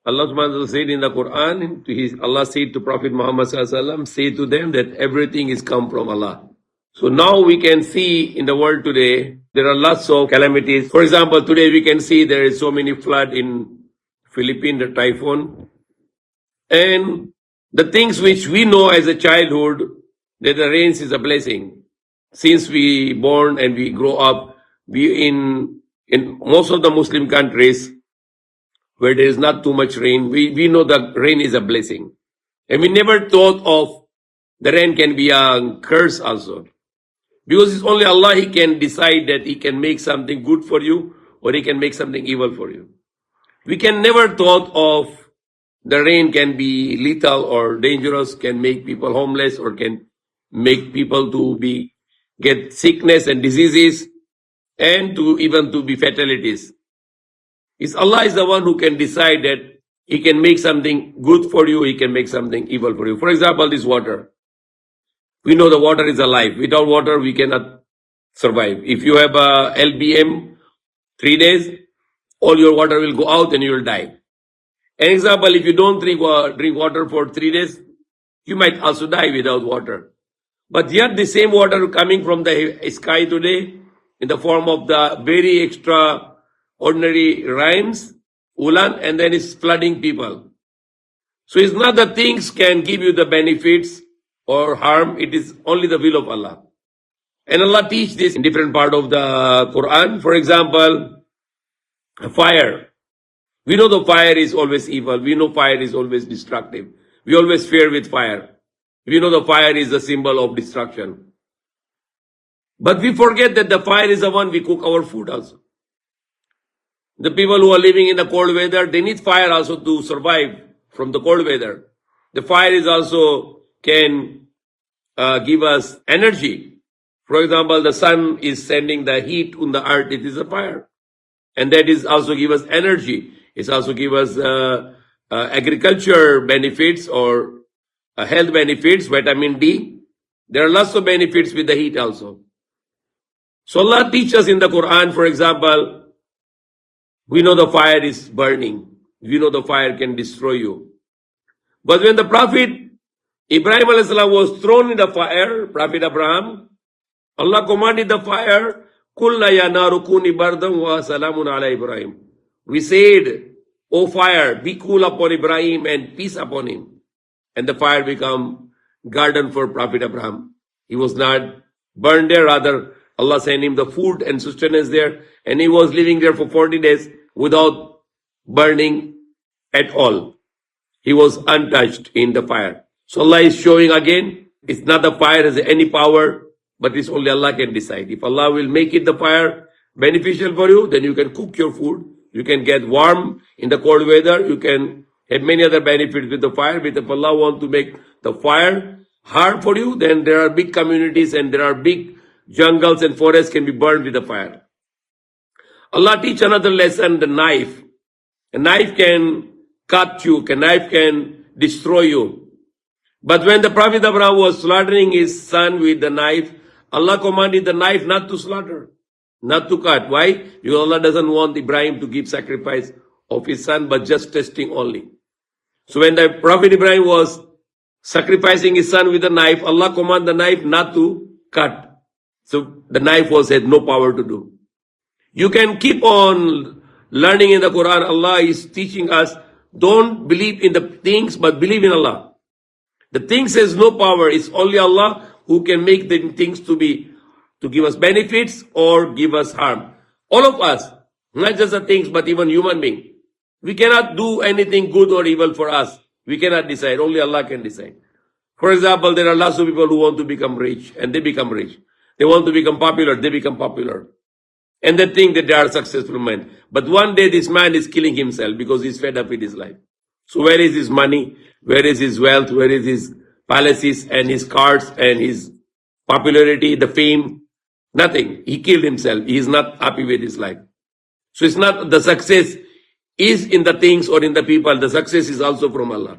Allah subhanahu wa ta'ala said in the Quran, Allah said to Prophet Muhammad sallallahu alaihi wasallam, say to them that everything is come from Allah. So now we can see in the world today, there are lots of calamities. For example, today we can see there is so many flood in Philippines, the typhoon. And the things which we know as a childhood, that the rains is a blessing. Since we born and we grow up, we in most of the Muslim countries, where there is not too much rain, we know that rain is a blessing. And we never thought of the rain can be a curse also. Because it's only Allah, He can decide that He can make something good for you or He can make something evil for you. We can never thought of the rain can be lethal or dangerous, can make people homeless or can make people to get sickness and diseases and to even to be fatalities. It's Allah is the one who can decide that He can make something good for you, He can make something evil for you. For example, this water. We know the water is alive. Without water, we cannot survive. If you have a LBM 3 days, all your water will go out and you will die. An example, if you don't drink water for 3 days, you might also die without water. But yet the same water coming from the sky today in the form of the very extraordinary rains, ulan, and then it's flooding people. So it's not that things can give you the benefits or harm, it is only the will of Allah. And Allah teach this in different part of the Quran. For example, fire. We know the fire is always evil. We know fire is always destructive. We always fear with fire. We know the fire is a symbol of destruction. But we forget that the fire is the one we cook our food also. The people who are living in the cold weather, they need fire also to survive from the cold weather. The fire is also can give us energy. For example, the sun is sending the heat on the earth. It is a fire. And that is also give us energy. It also give us agriculture benefits or health benefits, vitamin D. There are lots of benefits with the heat also. So Allah teaches us in the Quran, for example, we know the fire is burning. We know the fire can destroy you. But when the Prophet Ibrahim was thrown in the fire, Prophet Abraham, Allah commanded the fire, Kulna ya naru kuni bardam wa salamun ala Ibrahim. We said, O fire, be cool upon Ibrahim and peace upon him. And the fire became garden for Prophet Abraham. He was not burned there, rather Allah sent him the food and sustenance there. And he was living there for 40 days without burning at all. He was untouched in the fire. So Allah is showing again, it's not the fire has any power, but it's only Allah can decide. If Allah will make it the fire beneficial for you, then you can cook your food. You can get warm in the cold weather. You can have many other benefits with the fire. But if Allah wants to make the fire hard for you, then there are big communities and there are big jungles and forests can be burned with the fire. Allah teach another lesson, the knife. A knife can cut you, a knife can destroy you. But when the Prophet Ibrahim was slaughtering his son with the knife, Allah commanded the knife not to slaughter, not to cut. Why? Because Allah doesn't want Ibrahim to give sacrifice of his son, but just testing only. So when the Prophet Ibrahim was sacrificing his son with a knife, Allah commanded the knife not to cut. So the knife had no power to do. You can keep on learning in the Quran. Allah is teaching us, don't believe in the things, but believe in Allah. The things has no power. It's only Allah who can make the things to give us benefits or give us harm. All of us, not just the things, but even human being. We cannot do anything good or evil for us. We cannot decide. Only Allah can decide. For example, there are lots of people who want to become rich, and they become rich. They want to become popular, they become popular. And they think that they are successful men. But one day this man is killing himself because he's fed up with his life. So where is his money? Where is his wealth? Where is his palaces and his cars and his popularity, the fame? Nothing. He killed himself. He is not happy with his life. So it's not the success is in the things or in the people. The success is also from Allah.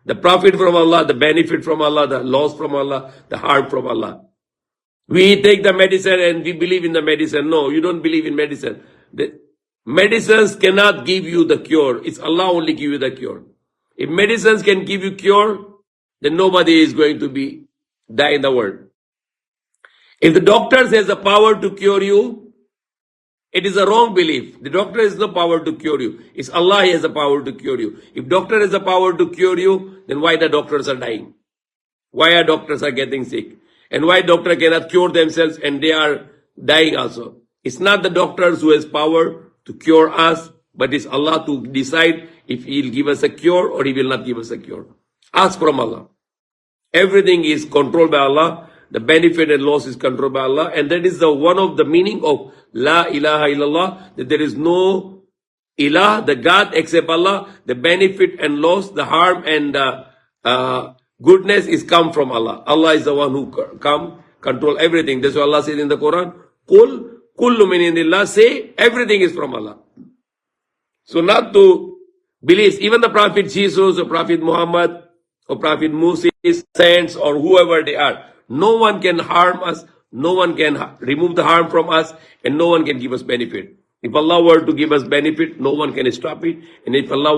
The profit from Allah, the benefit from Allah, the loss from Allah, the harm from Allah. We take the medicine and we believe in the medicine. No, you don't believe in medicine. Medicines cannot give you the cure. It's Allah only give you the cure. If medicines can give you cure, then nobody is going to be die in the world. If the doctor has the power to cure you, it is a wrong belief. The doctor has the power to cure you. It's Allah has the power to cure you. If doctor has the power to cure you, then why the doctors are dying? Why are doctors are getting sick? And why doctor cannot cure themselves and they are dying also? It's not the doctors who has power to cure us, but it's Allah to decide if He'll give us a cure or He will not give us a cure. Ask from Allah. Everything is controlled by Allah. The benefit and loss is controlled by Allah. And that is the one of the meaning of La ilaha illallah, that there is no ilah, the God except Allah. The benefit and loss, the harm and goodness is come from Allah. Allah is the one who control everything. That's why Allah says in the Quran, Qul kullu min indillah, say everything is from Allah. So not to believe, even the Prophet Jesus or Prophet Muhammad or Prophet Moses, saints or whoever they are, no one can harm us, no one can remove the harm from us, and no one can give us benefit. If Allah were to give us benefit, no one can stop it. And if Allah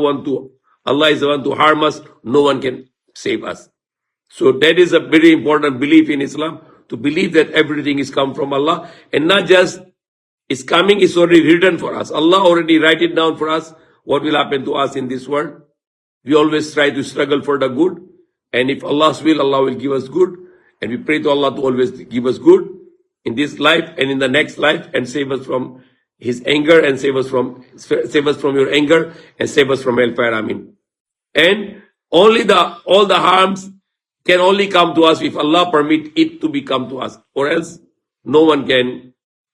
is the one to harm us, no one can save us. So that is a very important belief in Islam, to believe that everything is come from Allah, and not just is coming, is already written for us. Allah already write it down for us, what will happen to us in this world. We always try to struggle for the good, and if Allah's will, Allah will give us good, and we pray to Allah to always give us good in this life and in the next life, and save us from His anger, and save us from your anger, and save us from hellfire. Amin. And all the harms can only come to us if Allah permit it to become to us, or else no one can.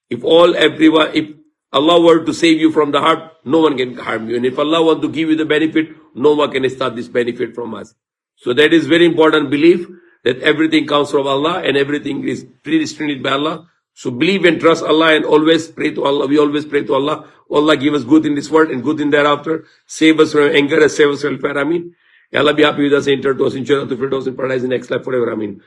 If Allah were to save you from the harm, no one can harm you. And if Allah want to give you the benefit, no one can start this benefit from us. So that is very important belief, that everything comes from Allah and everything is predestined by Allah. So believe and trust Allah and always pray to Allah. We always pray to Allah. Allah give us good in this world and good in thereafter. Save us from anger and save us from hellfire. Amin. Allah be happy with us and enter to us in Jannah to Firdaus in paradise in next life forever. Amin.